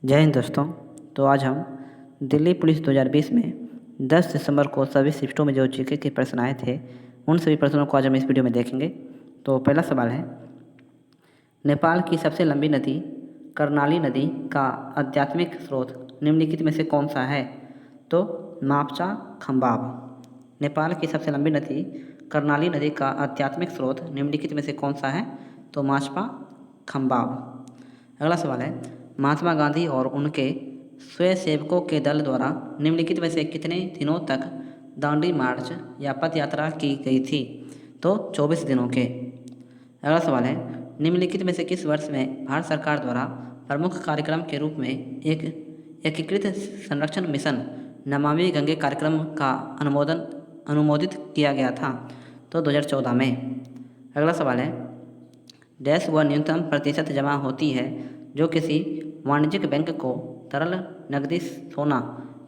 जय हिंद दोस्तों। तो आज हम दिल्ली पुलिस 2020 में 10 दिसंबर को सभी शिफ्टों में जो जीके के प्रश्न आए थे उन सभी प्रश्नों को आज हम इस वीडियो में देखेंगे। तो पहला सवाल है, नेपाल की सबसे लंबी नदी कर्णाली नदी का आध्यात्मिक स्रोत निम्नलिखित में से कौन सा है? तो मापचा खम्बाब। नेपाल की सबसे लंबी नदी कर्णाली नदी का आध्यात्मिक स्रोत निम्नलिखित में से कौन सा है? तो माचपा खम्बाब। अगला सवाल है, महात्मा गांधी और उनके स्वयंसेवकों के दल द्वारा निम्नलिखित में से कितने दिनों तक दांडी मार्च या पद यात्रा की गई थी? तो 24 दिनों के। अगला सवाल है, निम्नलिखित में से किस वर्ष में भारत सरकार द्वारा प्रमुख कार्यक्रम के रूप में एक एकीकृत संरक्षण मिशन नमामि गंगे कार्यक्रम का अनुमोदित किया गया था? तो 2014 में। अगला सवाल है, डैश वह न्यूनतम प्रतिशत जमा होती है जो किसी वाणिज्यिक बैंक को तरल नकदी सोना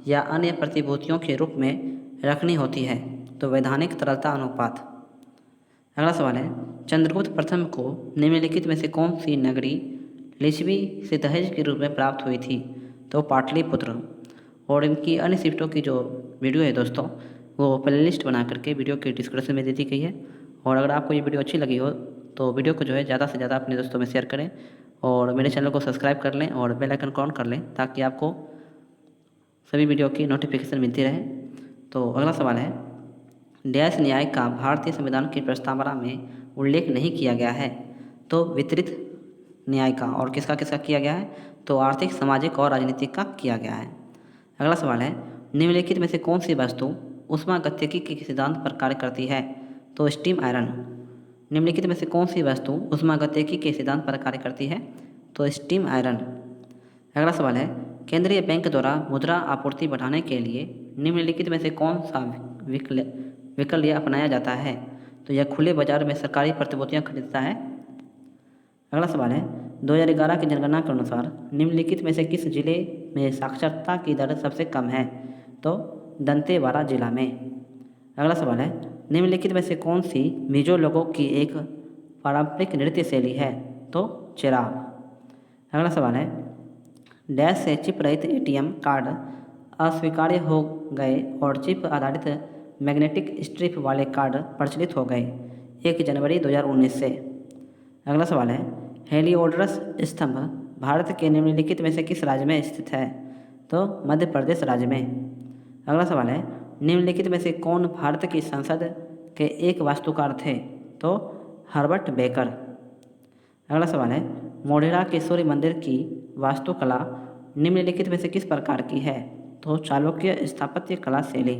या अन्य प्रतिभूतियों के रूप में रखनी होती है? तो वैधानिक तरलता अनुपात। अगला सवाल है, चंद्रगुप्त प्रथम को निम्नलिखित में से कौन सी नगरी लिच्छवी से दहेज के रूप में प्राप्त हुई थी? तो पाटलिपुत्र। और इनकी अन्य शिफ्टों की जो वीडियो है दोस्तों वो प्लेलिस्ट बना करके वीडियो के डिस्क्रिप्शन में दे दी गई है। और अगर आपको ये वीडियो अच्छी लगी हो तो वीडियो को जो है ज़्यादा से ज़्यादा अपने दोस्तों में शेयर करें और मेरे चैनल को सब्सक्राइब कर लें और बेल आइकन को ऑन कर लें ताकि आपको सभी वीडियो की नोटिफिकेशन मिलती रहे। तो अगला सवाल है, डैश न्याय का भारतीय संविधान की प्रस्तावना में उल्लेख नहीं किया गया है? तो वितरित न्याय का। और किसका किसका किया गया है? तो आर्थिक, सामाजिक और राजनीतिक का किया गया है। अगला सवाल है, निम्नलिखित में से कौन सी वस्तु ऊष्मागतिकी के सिद्धांत पर कार्य करती है? तो स्टीम आयरन। निम्नलिखित में से कौन सी वस्तु ऊष्मागतिकी के सिद्धांत पर कार्य करती है? तो स्टीम आयरन। अगला सवाल है, केंद्रीय बैंक द्वारा मुद्रा आपूर्ति बढ़ाने के लिए निम्नलिखित में से कौन सा विकल्प अपनाया जाता है? तो यह खुले बाजार में सरकारी प्रतिभूतियां खरीदता है। अगला सवाल है, 2011 की जनगणना के अनुसार निम्नलिखित में से किस जिले में साक्षरता की दर सबसे कम है? तो दंतेवाड़ा जिला में। अगला सवाल है, निम्नलिखित में से कौन सी मिजो लोगों की एक पारंपरिक नृत्य शैली है? तो चेराव। अगला सवाल है, डैश से चिप रहित एटीएम कार्ड अस्वीकार्य हो गए और चिप आधारित मैग्नेटिक स्ट्रिप वाले कार्ड प्रचलित हो गए 1 जनवरी 2019 से। अगला सवाल है, हेलिओडोरस स्तंभ भारत के निम्नलिखित में से किस राज्य में स्थित है? तो मध्य प्रदेश राज्य में। अगला सवाल है, निम्नलिखित में से कौन भारत की संसद के एक वास्तुकार थे? तो हर्बर्ट बेकर। अगला सवाल है, मोढेरा के सूर्य मंदिर की वास्तुकला निम्नलिखित में से किस प्रकार की है? तो चालुक्य स्थापत्य कला शैली।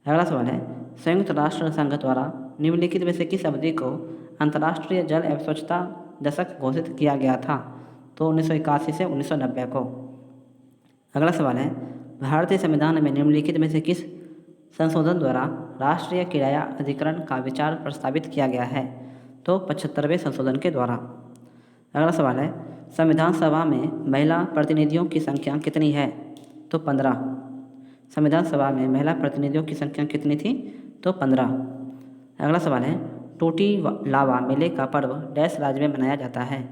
अगला सवाल है, संयुक्त राष्ट्र संघ द्वारा निम्नलिखित में से किस अवधि को अंतर्राष्ट्रीय जल एवं स्वच्छता दशक घोषित किया गया था? तो 1981 से 1990 को। अगला सवाल है, भारतीय संविधान में निम्नलिखित में से किस संशोधन द्वारा राष्ट्रीय किराया अधिकरण का विचार प्रस्तावित किया गया है? तो 75वें संशोधन के द्वारा। अगला सवाल है, संविधान सभा में महिला प्रतिनिधियों की संख्या कितनी है? तो 15। संविधान सभा में महिला प्रतिनिधियों की संख्या कितनी थी? तो 15। अगला सवाल है, टूटी लावा मेले का पर्व डैश राज्य में मनाया जाता है?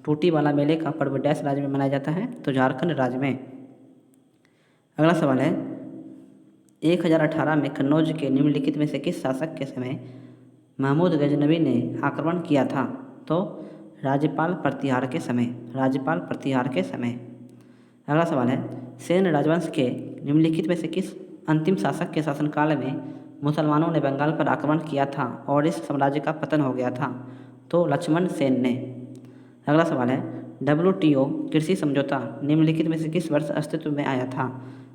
टूटी वाला मेले का पर्व डैश राज्य में मनाया जाता है? तो झारखंड राज्य में। अगला सवाल है, 1018 में कन्नौज के निम्नलिखित में से किस शासक के समय महमूद गजनवी ने आक्रमण किया था? तो राज्यपाल प्रतिहार के समय। राज्यपाल प्रतिहार के समय। अगला सवाल है, सेन राजवंश के निम्नलिखित में से किस अंतिम शासक के शासनकाल में मुसलमानों ने बंगाल पर आक्रमण किया था और इस साम्राज्य का पतन हो गया था? तो लक्ष्मण सेन ने। अगला सवाल है, WTO कृषि समझौता निम्नलिखित में से किस वर्ष अस्तित्व में आया था?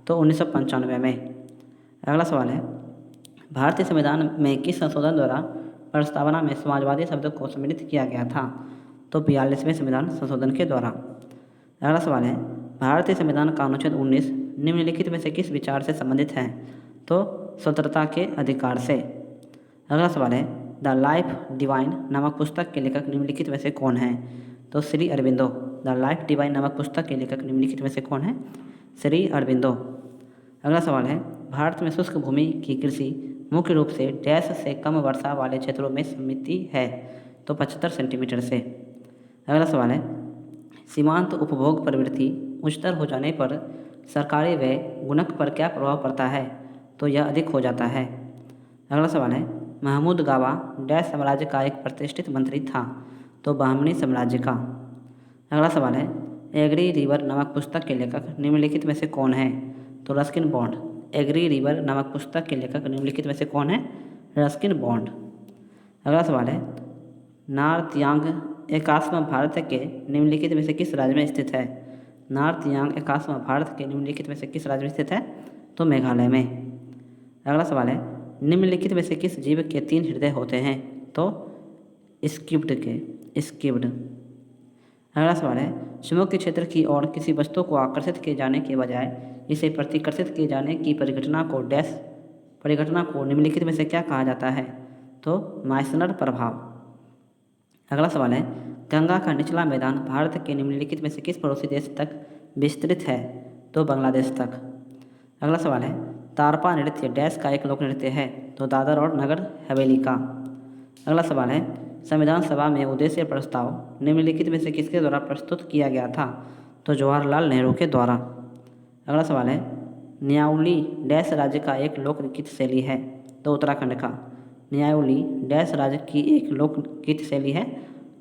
तो 1995 में। अगला सवाल है, भारतीय संविधान में किस संशोधन द्वारा प्रस्तावना में समाजवादी शब्द को सम्मिलित किया गया था? तो 42वें संविधान संशोधन के द्वारा। अगला सवाल है, भारतीय संविधान का अनुच्छेद 19 निम्नलिखित में से किस विचार से संबंधित है? तो स्वतंत्रता के अधिकार से। अगला सवाल है, द लाइफ डिवाइन नामक पुस्तक के लेखक निम्नलिखित में से कौन है? तो Shri Aurobindo. The life divine नामक पुस्तक के लेखक निम्नलिखित में से कौन है? श्री अरविंदो। अगला सवाल है, भारत में शुष्क भूमि की कृषि मुख्य रूप से डैश से कम वर्षा वाले क्षेत्रों में सीमित है? तो 75 सेंटीमीटर से। अगला सवाल है, सीमांत उपभोग प्रवृत्ति उच्चतर हो जाने पर सरकारी व्यय गुणक पर क्या प्रभाव पड़ता है? तो यह अधिक हो जाता है। अगला सवाल है, महमूद गावा डैश साम्राज्य का एक प्रतिष्ठित मंत्री था? तो बहमनी साम्राज्य का। अगला सवाल है, एग्री रिवर नामक पुस्तक के लेखक निम्नलिखित में से कौन है? तो रस्किन बॉन्ड। एग्री रिवर नामक पुस्तक के लेखक निम्नलिखित में से कौन है? Ruskin bond. अगला सवाल है, नॉर्थ यांग एकात्म भारत के निम्नलिखित में से किस राज्य में स्थित है? नॉर्थ यांग एकात्म भारत के निम्नलिखित में से किस राज्य में स्थित है? तो मेघालय में। अगला सवाल है, निम्नलिखित में से किस जीव के 3 हृदय होते हैं? तो स्किप्ड। अगला सवाल है, चुंबकीय क्षेत्र की ओर किसी वस्तु को आकर्षित किए जाने के बजाय इसे प्रतिकर्षित किए जाने की परिघटना को निम्नलिखित में से क्या कहा जाता है? तो माइसनर प्रभाव। अगला सवाल है, गंगा का निचला मैदान भारत के निम्नलिखित में से किस पड़ोसी देश तक विस्तृत है? तो बांग्लादेश तक। अगला सवाल है, तारपा नृत्य डैश का एक लोक नृत्य है? तो दादर और नगर हवेली का। अगला सवाल है, संविधान सभा में उद्देश्य प्रस्ताव निम्नलिखित में से किसके द्वारा प्रस्तुत किया गया था? तो जवाहरलाल नेहरू के द्वारा। अगला सवाल है, न्याउली डैश राज्य का एक लोकगीत शैली है? तो उत्तराखंड का। न्याउली डैश राज्य की एक लोकगीत शैली है?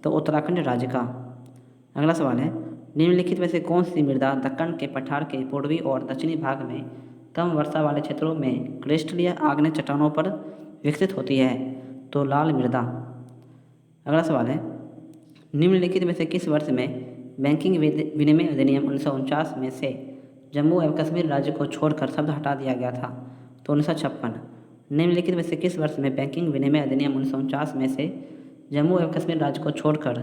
तो उत्तराखंड राज्य का। अगला सवाल है, निम्नलिखित में से कौन सी मृदा दक्कन के पठार के पूर्वी और दक्षिणी भाग में कम वर्षा वाले क्षेत्रों में क्रिस्टलीय आग्नेय चट्टानों पर विकसित होती है? तो लाल मृदा। अगला सवाल है, निम्नलिखित में से किस वर्ष में बैंकिंग विनिमय अधिनियम 1949 में से जम्मू एवं कश्मीर राज्य को छोड़कर शब्द हटा दिया गया था? तो 1956। निम्नलिखित में से किस वर्ष में बैंकिंग विनिमय अधिनियम 1949 में से जम्मू एवं कश्मीर राज्य को छोड़कर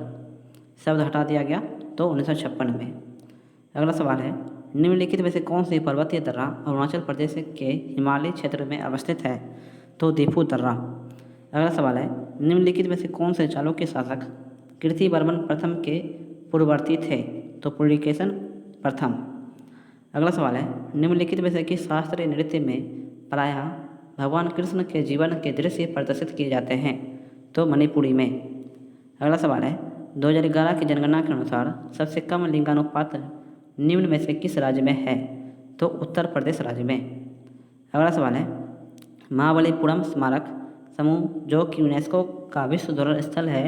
शब्द हटा दिया गया? तो 1956 में। अगला सवाल है, निम्नलिखित में से कौन सी पर्वतीय दर्रा अरुणाचल प्रदेश के हिमालय क्षेत्र में अवस्थित है? तो दिफू दर्रा। अगला सवाल है, निम्नलिखित में से कौन से चालुक्य शासक कीर्तिवर्मन प्रथम के पूर्ववर्ती थे? तो पुलकेशिन प्रथम। अगला सवाल है, निम्नलिखित में से किस शास्त्रीय नृत्य में प्रायः भगवान कृष्ण के जीवन के दृश्य प्रदर्शित किए जाते हैं? तो मणिपुरी में। अगला सवाल है, 2011 की जनगणना के अनुसार सबसे कम लिंगानुपात निम्न में से किस राज्य में है? तो उत्तर प्रदेश राज्य में। अगला सवाल है, महाबलीपुरम स्मारक समूह जो कि यूनेस्को का विश्व धरोहर स्थल है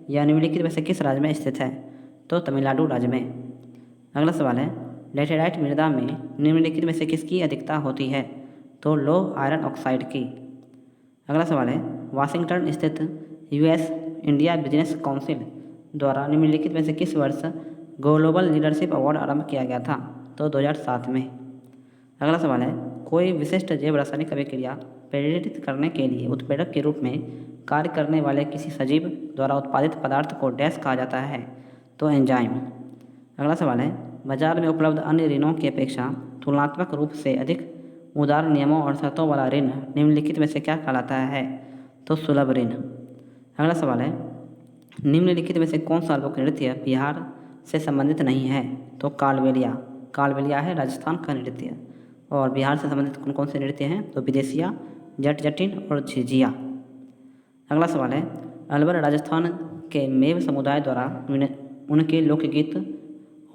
यह निम्नलिखित में से किस राज्य में स्थित है? तो तमिलनाडु राज्य में। अगला सवाल है, लेटेराइट मृदा में निम्नलिखित में से किसकी अधिकता होती है? तो लो आयरन ऑक्साइड की। अगला सवाल है, वाशिंगटन स्थित यूएस इंडिया बिजनेस काउंसिल द्वारा निम्नलिखित में से किस वर्ष ग्लोबल लीडरशिप अवार्ड आरंभ किया गया था? तो 2007 में। अगला सवाल है, कोई विशिष्ट जैव रासायनिक अभिक्रिया प्रेरित करने के लिए उत्प्रेरक के रूप में कार्य करने वाले किसी सजीव द्वारा उत्पादित पदार्थ को डैश कहा जाता है? तो एंजाइम। अगला सवाल है, बाजार में उपलब्ध अन्य ऋणों की अपेक्षा तुलनात्मक रूप से अधिक उदार नियमों और शर्तों वाला ऋण निम्नलिखित में से क्या कहलाता है? तो सुलभ ऋण। अगला सवाल है, निम्नलिखित में से कौन सा लोक नृत्य बिहार से संबंधित नहीं है? तो कालबेलिया। कालबेलिया है राजस्थान का नृत्य। और बिहार से संबंधित कौन कौन से नृत्य हैं? तो विदेशिया, जट जटिन और झिझिया। अगला सवाल है, अलवर राजस्थान के मेव समुदाय द्वारा उनके लोकगीत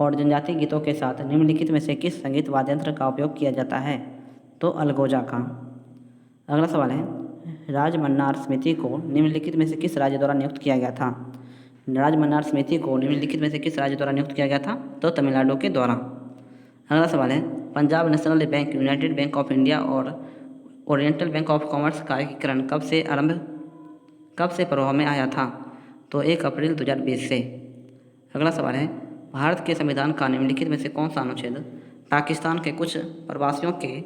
और जनजातीय गीतों के साथ निम्नलिखित में से किस संगीत वाद्ययंत्र का उपयोग किया जाता है? तो अलगोजा का। अगला सवाल है, राजमन्नार समिति को निम्नलिखित में से किस राज्य द्वारा नियुक्त किया गया था? राजमन्नार समिति को निम्नलिखित में से किस राज्य द्वारा नियुक्त किया गया था? तो तमिलनाडु के द्वारा। अगला सवाल है, Punjab national bank, United bank of India और ओरिएंटल बैंक ऑफ कॉमर्स का एकीकरण कब से प्रभाव में आया था? तो 1 अप्रैल 2020 से। अगला सवाल है, भारत के संविधान का निम्नलिखित में से कौन सा अनुच्छेद पाकिस्तान के कुछ प्रवासियों के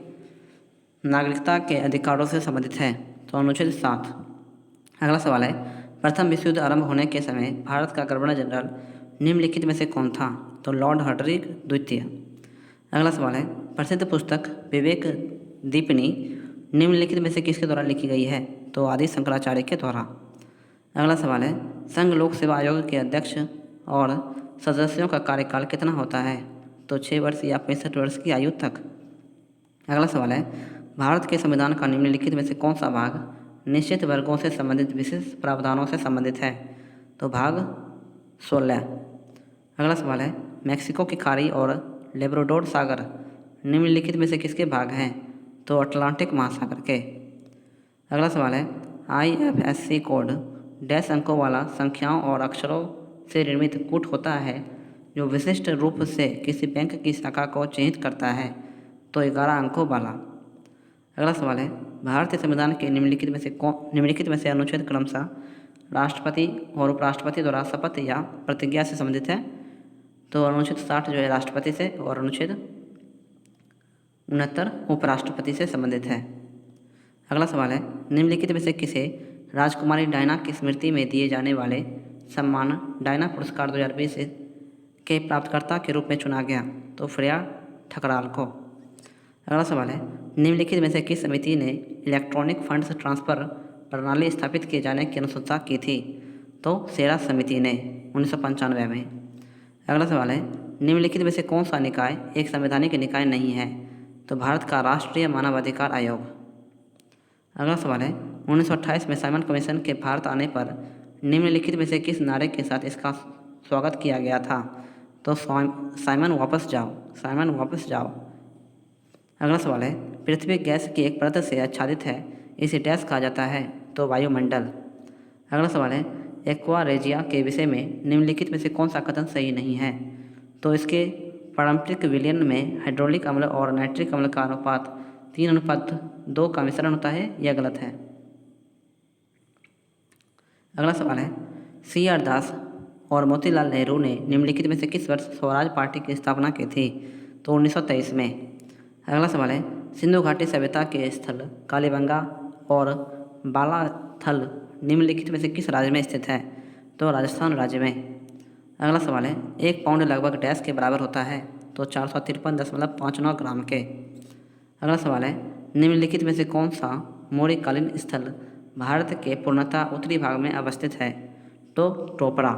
नागरिकता के अधिकारों से संबंधित है? तो अनुच्छेद 7। अगला सवाल है, प्रथम विश्व युद्ध आरंभ होने के समय भारत का गवर्नर जनरल निम्नलिखित में से कौन था? तो लॉर्ड हर्डरिक द्वितीय। अगला सवाल है, प्रसिद्ध पुस्तक विवेक दीपिनी निम्नलिखित में से किसके द्वारा लिखी गई है? तो आदि शंकराचार्य के द्वारा। अगला सवाल है, संघ लोक सेवा आयोग के अध्यक्ष और सदस्यों का कार्यकाल कितना होता है? तो 6 वर्ष या 65 वर्ष की आयु तक। अगला सवाल है, भारत के संविधान का निम्नलिखित में से कौन सा भाग निश्चित वर्गों से संबंधित विशेष प्रावधानों से संबंधित है? तो भाग 16। अगला सवाल है, मैक्सिको की खाड़ी और लेब्राडोर सागर निम्नलिखित में से किसके भाग हैं? तो अटलांटिक महासागर के। अगला सवाल है, IFSC कोड डैश अंकों वाला संख्याओं और अक्षरों से निर्मित कूट होता है जो विशिष्ट रूप से किसी बैंक की शाखा को चिन्हित करता है? तो 11 अंकों वाला। अगला सवाल है, भारतीय संविधान के निम्नलिखित में से अनुच्छेद क्रमशः राष्ट्रपति और उपराष्ट्रपति द्वारा शपथ या प्रतिज्ञा से संबंधित है? तो अनुच्छेद 60 जो है राष्ट्रपति से और अनुच्छेद 69 उपराष्ट्रपति से संबंधित है। अगला सवाल है, निम्नलिखित में से किसे राजकुमारी डायना की स्मृति में दिए जाने वाले सम्मान डायना पुरस्कार 2020 के प्राप्तकर्ता के रूप में चुना गया? तो फ्रेया ठकराल को। अगला सवाल है, निम्नलिखित में से किस समिति ने इलेक्ट्रॉनिक फंड्स ट्रांसफ़र प्रणाली स्थापित किए जाने की अनुशंसा की थी? तो सेरा समिति ने 1995 में। अगला सवाल है, निम्नलिखित में से कौन सा निकाय एक संवैधानिक निकाय नहीं है? तो भारत का राष्ट्रीय मानवाधिकार आयोग। अगला सवाल है, 1928 में साइमन कमीशन के भारत आने पर निम्नलिखित में से किस नारे के साथ इसका स्वागत किया गया था? तो साइमन वापस जाओ, साइमन वापस जाओ। अगला सवाल है, पृथ्वी गैस की एक परत से आच्छादित है, इसे डैश कहा जाता है? तो वायुमंडल। अगला सवाल है, एक्वा रेजिया के विषय में निम्नलिखित में से कौन सा कथन सही नहीं है? तो इसके पारंपरिक विलयन में हाइड्रोलिक अम्ल और नाइट्रिक अम्ल का अनुपात 3:2 का मिश्रण होता है, यह गलत है। अगला सवाल है, CR दास और मोतीलाल नेहरू ने निम्नलिखित में से किस वर्ष स्वराज पार्टी की स्थापना की थी? तो 1923 में। अगला सवाल है, सिंधु घाटी सभ्यता के स्थल कालीबंगा और बालाथल निम्नलिखित में से किस राज्य में स्थित है? तो राजस्थान राज्य में। अगला सवाल है, 1 पाउंड लगभग डैश के बराबर होता है? तो 453.59 ग्राम के। अगला सवाल है, निम्नलिखित में से कौन सा मौर्यकालीन स्थल भारत के पूर्णतः उत्तरी भाग में अवस्थित है? तो टोपरा।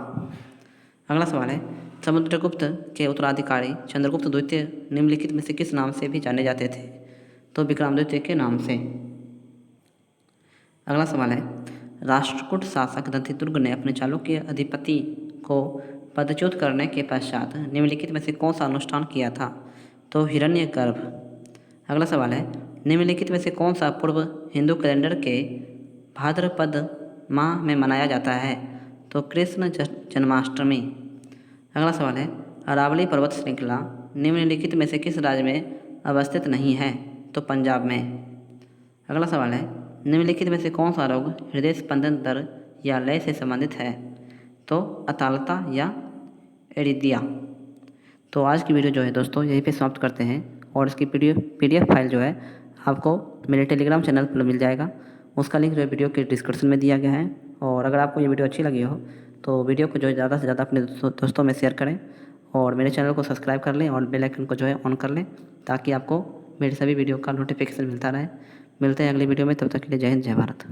अगला सवाल है, समुद्रगुप्त के उत्तराधिकारी चंद्रगुप्त द्वितीय निम्नलिखित में से किस नाम से भी जाने जाते थे? तो विक्रमादित्य के नाम से। अगला सवाल है, राष्ट्रकूट शासक दंतिदुर्ग ने अपने चालुक्य अधिपति को पदच्युत करने के पश्चात निम्नलिखित में से कौन सा अनुष्ठान किया था? तो हिरण्यगर्भ। अगला सवाल है, निम्नलिखित में से कौन सा पूर्व हिंदू कैलेंडर के भाद्रपद माह में मनाया जाता है? तो कृष्ण जन्माष्टमी। अगला सवाल है, अरावली पर्वत श्रृंखला निम्नलिखित में से किस राज्य में अवस्थित नहीं है? तो पंजाब में। अगला सवाल है, निम्नलिखित में से कौन सा रोग हृदय स्पंदन दर या लय से संबंधित है? तो अतालता या एरिदिया। तो आज की वीडियो जो है दोस्तों यहीं पे समाप्त करते हैं और इसकी PDF फाइल जो है आपको मेरे टेलीग्राम चैनल पर मिल जाएगा। उसका लिंक जो है वीडियो के डिस्क्रिप्शन में दिया गया है। और अगर आपको ये वीडियो अच्छी लगी हो तो वीडियो को जो है ज़्यादा से ज़्यादा अपने दोस्तों में शेयर करें और मेरे चैनल को सब्सक्राइब कर लें और बेल आइकन को जो है ऑन कर लें ताकि आपको मेरे सभी वीडियो का नोटिफिकेशन मिलता रहे। मिलते हैं अगली वीडियो में, तब तक के लिए जय हिंद जय भारत।